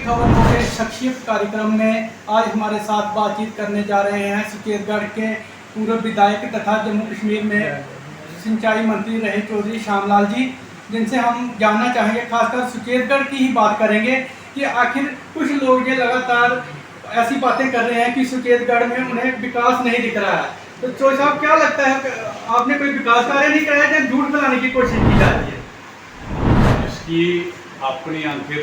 खबरों के शख्सियत कार्यक्रम में आज हमारे साथ बातचीत करने जा रहे हैं सुचेतगढ़ के पूर्व विधायक तथा जम्मू कश्मीर में सिंचाई मंत्री रहे चौधरी श्यामलाल जी, जिनसे हम जानना चाहेंगे, खासकर सुचेतगढ़ की ही बात करेंगे कि आखिर कुछ लोग ये लगातार ऐसी बातें कर रहे हैं कि सुचेतगढ़ में उन्हें विकास नहीं दिख रहा है। तो चौधरी साहब, क्या लगता है, आपने कोई विकास कार्य नहीं कराया या झूठ फैलाने की कोशिश की जा रही है? इसकी अपनी आंखें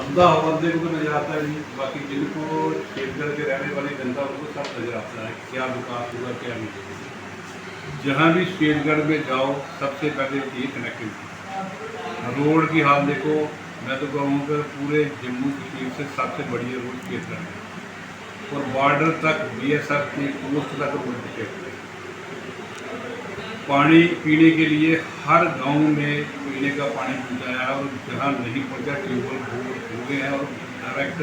अंधा हो बंदे को तो नजर आता है नहीं, बाकी जिनको क्षेत्र के रहने वाली जनता उनको सब नजर आता है क्या विकास हुआ क्या नहीं हुआ। जहाँ भी स्टेटगढ़ में जाओ सबसे पहले ये कनेक्टिविटी रोड की हाल देखो। मैं तो कहूँगा पूरे जम्मू कश्मीर से सबसे बढ़िया रोड क्षेत्र है और बॉर्डर तक BSF की पोस्ट तक रोड क्षेत्र है। पानी पीने के लिए हर गांव में पीने का पानी पहुँचाया है और जहाँ नहीं पहुँचा ट्यूबवेल हो गए हैं और डायरेक्ट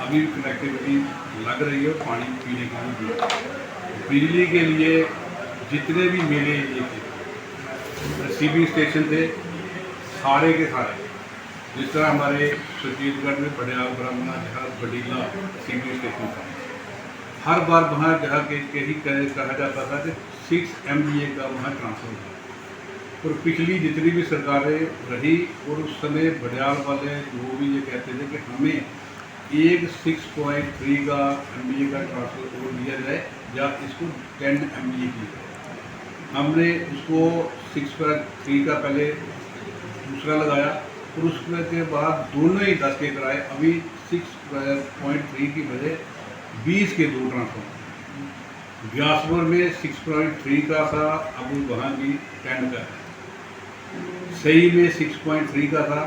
अभी कनेक्टिविटी लग रही है पानी पीने के लिए। बिजली के लिए जितने भी मेले ये थे रिसीविंग स्टेशन थे सारे के सारे, जिस तरह हमारे सुचेतगढ़ में बड़ियाल ब्राह्मणा जहाँ बडीला रिसीविंग स्टेशन था, हर बार वहाँ जहाँ के ही कहा जाता था कि 6 MBA का वहाँ ट्रांसफर हुआ। और पिछली जितनी भी सरकारें रही और उस समय बड़ियाल वाले वो भी ये कहते थे कि हमें एक 6.3 का MBA का ट्रांसफर और दिया जाए या इसको 10 MBA की जाए। हमने उसको 6.3 का पहले दूसरा लगाया और उसके बाद दोनों ही 10 के कराए। अभी 6.3 की बजाय 20 के 2 ट्रांसफर। व्यासपुर में 6.3 का था, अब वहाँ भी 10 का है। सही में 6.3 का था,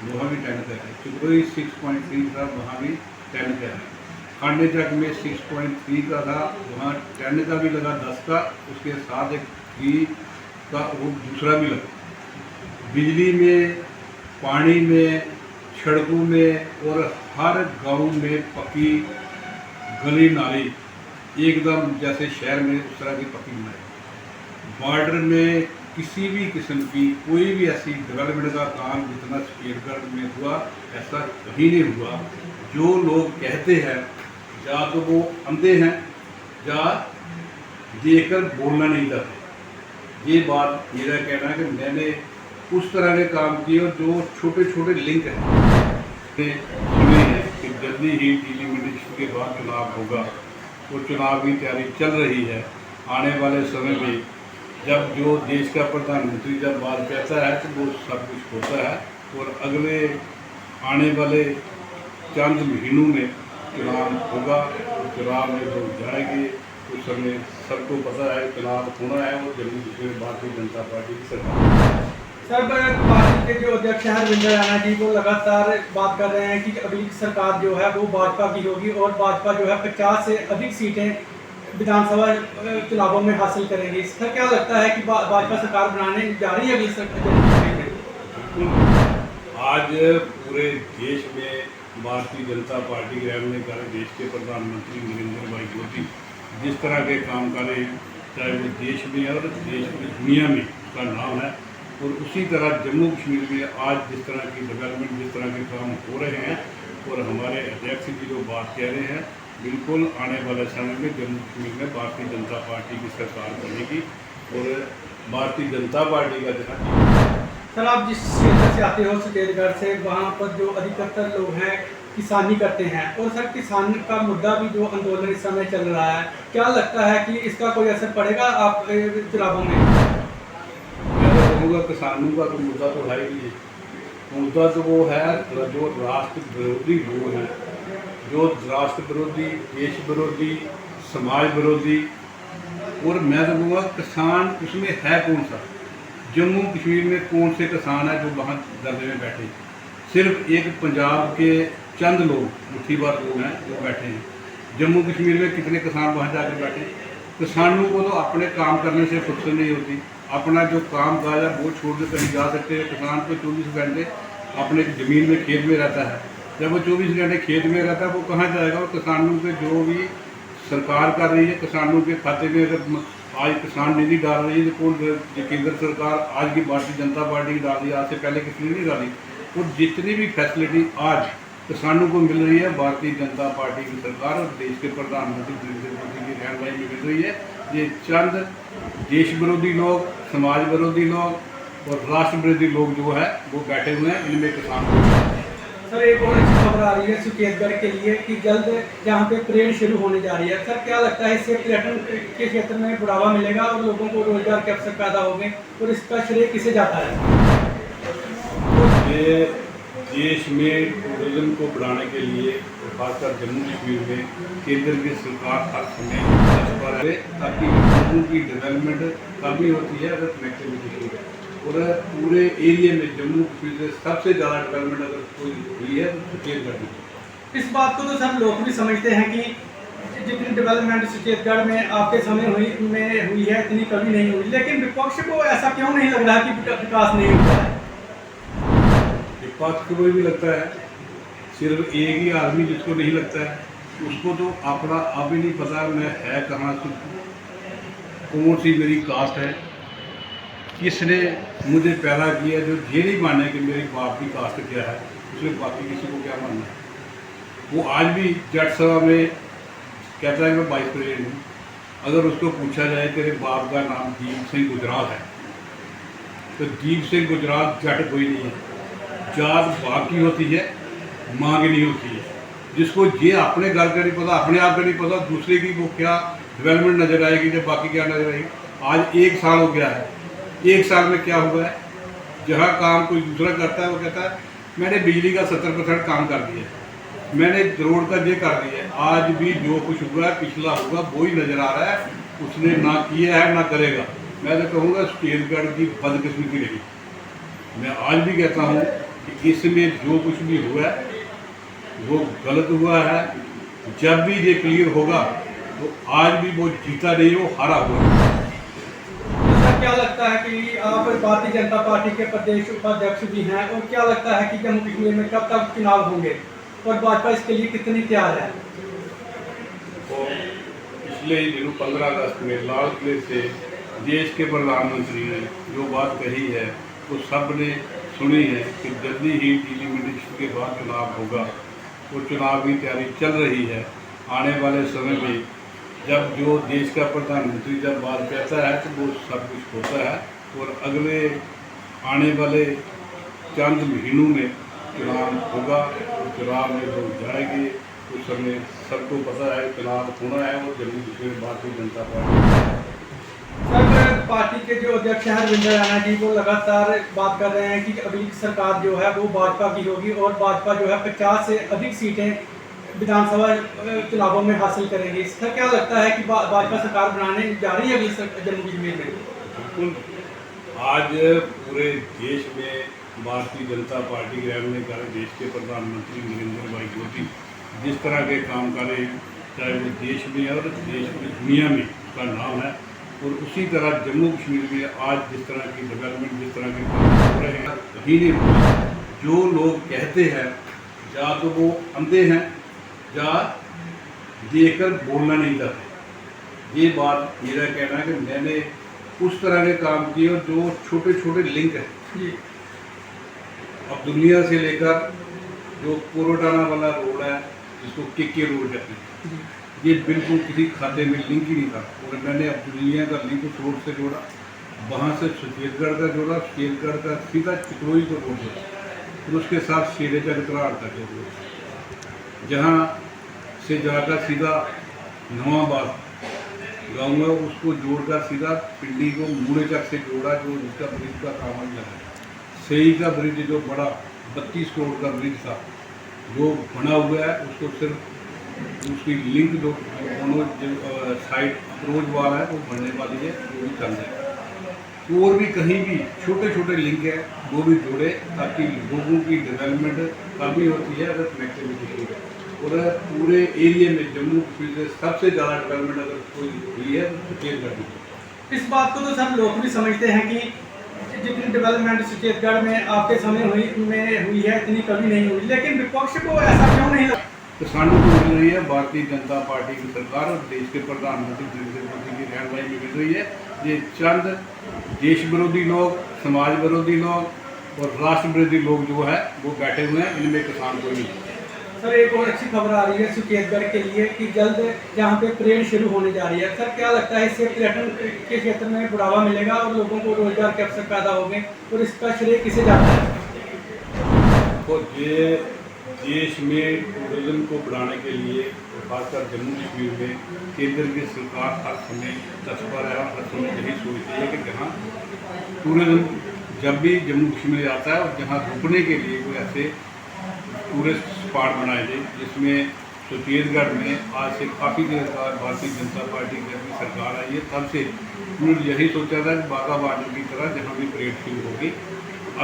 वहाँ भी 10 का है। चुपड़ी 6.3 था, वहाँ भी 10 का है। खांडे चक में 6.3 का था, वहाँ 10 का भी लगा, 10 का, उसके साथ एक 3 का वो दूसरा भी लगा। बिजली में, पानी में, सड़कों में और हर गांव में पक्की गली नाली एकदम जैसे शहर में उस तरह की पक्की बनाई। बॉर्डर में किसी भी किस्म की कोई भी ऐसी डेवलपमेंट का काम जितना सुचेतगढ़ में हुआ ऐसा कहीं नहीं हुआ। जो लोग कहते हैं या तो वो अंधे हैं या देखकर बोलना नहीं चाहते। ये बात मेरा कहना है कि मैंने उस तरह के काम किए और जो छोटे छोटे लिंक हैं सुने हैं कि जल्दी ही डिलिमिटेशन के बाद चुनाव होगा और चुनाव की तैयारी चल रही है। आने वाले समय में जब जो देश का प्रधानमंत्री जब बात कहता है तो वो सब कुछ होता है और अगले आने वाले चंद महीनों में चुनाव होगा। चुनाव में लोग जाएंगे, उस समय सबको पता है चुनाव होना है और जम्मू कश्मीर भारतीय जनता पार्टी की सरकार। सर, पार्टी के जो अध्यक्ष हैं रविंद्र राणा जी, वो लगातार बात कर रहे हैं कि अगली सरकार जो है वो भाजपा की होगी और भाजपा जो है 50 से अधिक सीटें विधानसभा चुनावों में हासिल करेंगी। इसका क्या लगता है कि भाजपा सरकार बनाने जा रही है अगली सरकार? आज पूरे देश में भारतीय जनता पार्टी के रहने का देश के प्रधानमंत्री नरेंद्र भाई मोदी जिस तरह के काम कर रहे हैं, चाहे वो देश में है और देश में दुनिया में उसका नाम है। और उसी तरह जम्मू कश्मीर में आज जिस तरह की डेवलपमेंट जिस तरह के काम हो रहे हैं और हमारे अध्यक्ष जी जो बात कह रहे हैं, बिल्कुल आने वाले समय में जम्मू कश्मीर में भारतीय जनता पार्टी की सरकार बनेगी और भारतीय जनता पार्टी का जहाँ। सर, आप जिस क्षेत्र से आते हो सुचेतगढ़ से, वहाँ पर जो अधिकतर लोग हैं किसानी करते हैं और सर किसान का मुद्दा भी जो आंदोलन इस समय चल रहा है, क्या लगता है कि इसका कोई असर पड़ेगा आप चुनावों में? किसानों का तो मुद्दा तो है ही। मुद्दा तो वो है जो राष्ट्र विरोधी लोग हैं, जो राष्ट्र विरोधी, देश विरोधी, समाज विरोधी। और मैं तो कहूँगा किसान उसमें है कौन सा? जम्मू कश्मीर में कौन से किसान है जो वहाँ धरने में बैठे? सिर्फ एक पंजाब के चंद लोग, मुट्ठी भर लोग हैं जो बैठे हैं। जम्मू कश्मीर में कितने किसान वहाँ जाकर बैठे? किसानों को तो अपने काम करने से फुर्सत नहीं होती। अपना जो काम काज है वो छोड़ के कहीं जा सकते हैं। किसान को 24 घंटे अपने ज़मीन में खेत में रहता है। जब वो 24 घंटे खेत में रहता है वो कहाँ जाएगा? और किसानों के जो भी सरकार कर रही है, किसानों के खाते में अगर आज किसान निधि डाल रही है तो कौन? केंद्र सरकार आज की भारतीय जनता पार्टी की डाल रही है, आज से पहले किसी ने नहीं डाली। और जितनी भी फैसिलिटी आज किसानों को मिल रही है भारतीय जनता पार्टी की सरकार और देश के प्रधानमंत्री नरेंद्र मोदी की रहनुमाई में मिल रही है। ये चंद देश विरोधी लोग, समाज विरोधी लोग और राष्ट्र विरोधी लोग जो है वो बैठे हुए हैं, इनमें किसान। सर एक और अच्छी खबर आ रही है सुकेतगढ़ के लिए कि जल्द जहाँ पे परेड शुरू होने जा रही है। सर क्या लगता है इससे पर्यटन के क्षेत्र में बढ़ावा मिलेगा और लोगों को रोजगार के अवसर पैदा होंगे और इसका श्रेय किसे जाता है? ये देश में टूरिज्म को बढ़ाने के लिए खासकर जम्मू कश्मीर में केंद्र की सरकार हर समय तत्पर है ताकि लोगों की डेवलपमेंट काफ़ी होती है अगर कनेक्टिविटी की है। और पूरे एरिया में जम्मू कश्मीर से सबसे ज़्यादा डेवलपमेंट अगर कोई हुई है तो सुकेतगढ़ में। इस बात को तो सब लोग भी समझते हैं कि जितनी डेवलपमेंट सुकेतगढ़ में आपके समय हुई है इतनी कभी नहीं हुई, लेकिन विपक्ष को ऐसा क्यों नहीं लग रहा कि विकास नहीं हुआ है? विपक्ष को भी लगता है, सिर्फ एक ही आदमी जिसको नहीं लगता है उसको तो अपना अब ही नहीं पता मैं है कहाँ से, कौन सी मेरी कास्ट है, किसने मुझे पैदा किया, जो ये नहीं माने कि मेरी बाप की कास्ट क्या है, उसमें बाकी किसी को क्या मानना है। वो आज भी जट सभा में कहता है मैं वाइस प्रेसिडेंट हूँ। अगर उसको पूछा जाए तेरे बाप का नाम दीप सिंह गुजराल है तो दीप सिंह गुजराल जट कोई नहीं है। जात बाप की होती है, माँ की नहीं होती है। जिसको ये अपने घर का नहीं पता, अपने आप का नहीं पता, दूसरे की वो क्या डेवलपमेंट नज़र आएगी जब बाकी क्या नज़र आएगी। आज 1 साल हो गया है, 1 साल में क्या हुआ है? जहाँ काम कोई दूसरा करता है वो कहता है मैंने बिजली का 70% काम कर दिया है, मैंने रोड का ये कर दिया है। आज भी जो कुछ हुआ है पिछला होगा वो ही नज़र आ रहा है, उसने ना किया है ना करेगा। मैं तो कहूँगा सुकेतगढ़ की बदकिस्मती रही। मैं आज भी कहता हूँ कि इसमें जो कुछ भी हुआ है वो गलत हुआ है। जब भी ये क्लियर होगा तो आज भी वो जीता नहीं, वो हारा हुआ। तो क्या लगता है कि आप भारतीय जनता पार्टी के प्रदेश उपाध्यक्ष भी हैं, और क्या लगता है कि जम्मू कश्मीर में कब तक चुनाव होंगे और भाजपा इसके लिए कितनी तैयार है? तो पिछले दिनों 15 अगस्त में लाल किले से देश के प्रधानमंत्री ने जो बात कही है वो सब ने सुनी है कि जल्दी ही डिलिमिटेशन के बाद चुनाव होगा। वो चुनाव की तैयारी चल रही है। आने वाले समय में जब जो देश का प्रधानमंत्री जब बात कहता है तो वो सब कुछ होता है। और अगले आने वाले चंद महीनों में चुनाव होगा। और चुनाव में लोग जाएंगे उस समय सबको पता है चुनाव होना है। और Jammu Kashmir Bharatiya Janata party sir party के जो अध्यक्ष हैं रविंद्र रैना जी वो लगातार बात कर रहे हैं कि अगली सरकार जो है वो भाजपा की होगी और भाजपा जो है 50 से अधिक सीटें विधानसभा चुनावों में हासिल करेंगी। इसका क्या लगता है कि भाजपा सरकार बनाने जा रही है अगली जम्मू कश्मीर में? बिल्कुल, आज पूरे देश में भारतीय जनता पार्टी के रहने कारण देश के प्रधानमंत्री नरेंद्र भाई मोदी जिस तरह के काम करें, चाहे वो देश में और देश में दुनिया में उसका नाम है। और उसी तरह जम्मू कश्मीर में आज जिस तरह की डेवलपमेंट, जिस तरह के काम हो रहे हैं, कहीं नहीं हो रहा। जो लोग कहते हैं या तो वो अंधे हैं या देखकर बोलना नहीं चाहते। ये बात मेरा कहना है कि मैंने उस तरह के काम किए और जो छोटे छोटे लिंक हैं अब दुनिया से लेकर जो कोरोटाना वाला रोड है जिसको के रोड कहते हैं, ये बिल्कुल किसी खाते में लिंक ही नहीं था। और मैंने अब दुनिया का लिंक उस रोड से जोड़ा, वहाँ से सुकेतगढ़ का जोड़ा, सुकेतगढ़ का सीधा चित्रोई को रोड जोड़ा और उसके साथ शेरे चकराड़ का जोड़ा, जहाँ से जाकर सीधा नवाबाद गाँव है उसको जोड़कर सीधा पिंडी को मूड़े चक से जोड़ा, जो जिसका ब्रिज का काम ही लगा। सही का ब्रिज जो बड़ा 32 करोड़ का ब्रिज था जो बना हुआ है, उसको सिर्फ उसकी लिंक जो दोनों साइड अप्रोच वाला है वो बनने वाली है, वो भी चल रहा है। और भी कहीं भी छोटे छोटे लिंक है वो भी जोड़े ताकि लोगों की डेवलपमेंट काफ़ी होती है अगर कनेक्टिविटी की है। और पूरे एरिया में जम्मू कश्मीर से सबसे ज़्यादा डेवलपमेंट अगर कोई हुई है तो सुकेतगढ़ में। इस बात को तो सब लोग भी समझते हैं कि जितनी डेवलपमेंट सुकेतगढ़ में आपके समय हुई है इतनी कभी नहीं हुई, लेकिन विपक्ष को ऐसा क्यों नहीं लगता? किसानों को मिल रही है भारतीय जनता पार्टी की सरकार और देश के प्रधानमंत्री नरेंद्र मोदी की रहनुमाई में मिल रही है। ये चंद देश विरोधी लोग, समाज विरोधी लोग और राष्ट्र विरोधी लोग जो है वो बैठे हुए हैं, इनमें किसान कोई नहीं है। सर एक और अच्छी खबर आ रही है सुकेतगढ़ के लिए कि जल्द जहाँ पे परेड शुरू होने जा रही है। सर क्या लगता है इससे पर्यटन के क्षेत्र में बढ़ावा मिलेगा और लोगों को रोजगार के अवसर पैदा होंगे और इसका श्रेय किसे जाता है? तो ये देश में टूरिज्म को बढ़ाने के लिए और खासकर जम्मू कश्मीर में केंद्र की सरकार हर समय तत्पर है और हर समय यही सोचती है कि जहाँ टूरिज्म जब भी जम्मू कश्मीर आता है और जहाँ रुकने के लिए कोई ऐसे टूरिस्ट स्पॉट बनाए जाए, जिसमें सुकेतगढ़ में आज से काफ़ी देर बाद भारतीय जनता पार्टी की अपनी सरकार आई है, तब से उन्होंने यही सोचा था कि बाघा बॉर्डर की तरह जहाँ भी परेड शुरू होगी,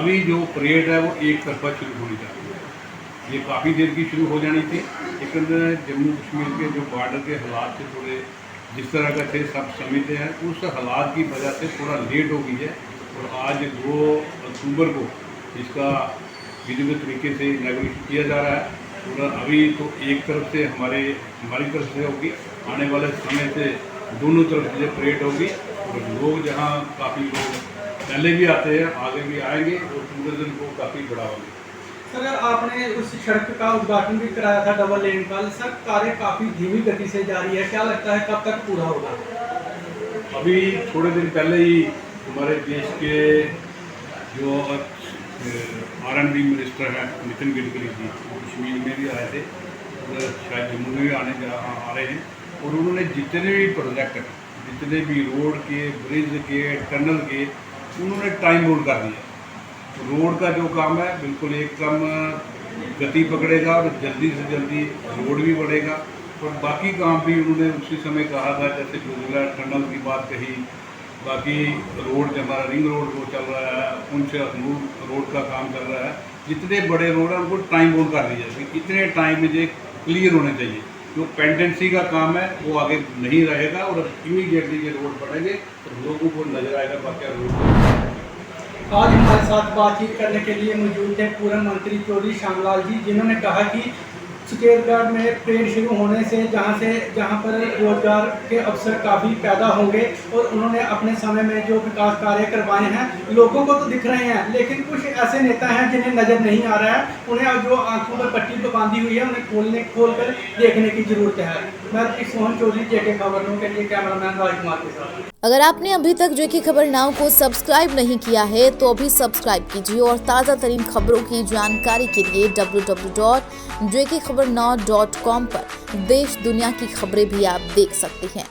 अभी जो परेड है वो एक तरफा शुरू होनी चाहिए। ये काफ़ी देर की शुरू हो जानी थी, लेकिन जम्मू कश्मीर के जो बॉर्डर के हालात से थोड़े जिस तरह का थे सब समझते हैं, उस हालात की वजह से थोड़ा लेट हो गई है और आज 2 अक्टूबर को इसका विधिवत तरीके से इनॉग्रेशन किया जा रहा है। और अभी तो एक तरफ से हमारी तरफ से होगी, आने वाले समय से दोनों तरफ से परेड होगी और लोग जहाँ काफ़ी लोग पहले भी आते हैं, आगे भी आएंगे और टूरिज्म को काफ़ी बढ़ावा मिलेगा। सर आपने उस सड़क का उद्घाटन भी कराया था डबल लेन का। सर कार्य काफ़ी धीमी गति से जारी है, क्या लगता है कब तक पूरा होगा? अभी थोड़े दिन पहले ही हमारे देश के जो R&D मिनिस्टर हैं नितिन गडकरी जी कश्मीर में भी आए थे और शायद जम्मू में भी आ रहे हैं, और उन्होंने जितने भी प्रोजेक्ट जितने भी रोड के, ब्रिज के, टनल के, उन्होंने टाइम बोर्ड कर दिया। रोड का जो काम है बिल्कुल एकदम गति पकड़ेगा और जल्दी से जल्दी रोड भी बढ़ेगा, और बाकी काम भी उन्होंने उसी समय कहा था, जैसे जोजिला टनल की बात कही, बाकी रोड जो हमारा रिंग रोड जो चल रहा है, उनसे अखनूर रोड का काम चल रहा है, जितने बड़े रोड हैं उनको टाइम बोर्ड कर दिया कि इतने टाइम में ये क्लियर होने चाहिए। जो पेंडेंसी का काम है वो आगे नहीं रहेगा और इमीडिएटली ये रोड बढ़ेंगे और लोगों को नजर आएगा बाकी रोड। आज हमारे साथ बातचीत करने के लिए मौजूद थे पूर्व मंत्री चौधरी श्यामलाल जी, जिन्होंने कहा कि सुकेतगढ़ में परेड शुरू होने से जहां पर रोजगार के अवसर काफ़ी पैदा होंगे और उन्होंने अपने समय में जो विकास कार्य करवाए हैं लोगों को तो दिख रहे हैं, लेकिन कुछ ऐसे नेता हैं जिन्हें नज़र नहीं आ रहा है, उन्हें जो आंखों पर पट्टी बांधी हुई है उन्हें खोलकर देखने की जरूरत है। मैं सोहन चौधरी JK खबर के लिए कैमरामैन राजकुमार के साथ। अगर आपने अभी तक JK खबर नाउ को सब्सक्राइब नहीं किया है तो अभी सब्सक्राइब कीजिए और ताज़ा तरीन खबरों की जानकारी के लिए www.jkkhabarnow.com पर देश दुनिया की खबरें भी आप देख सकते हैं।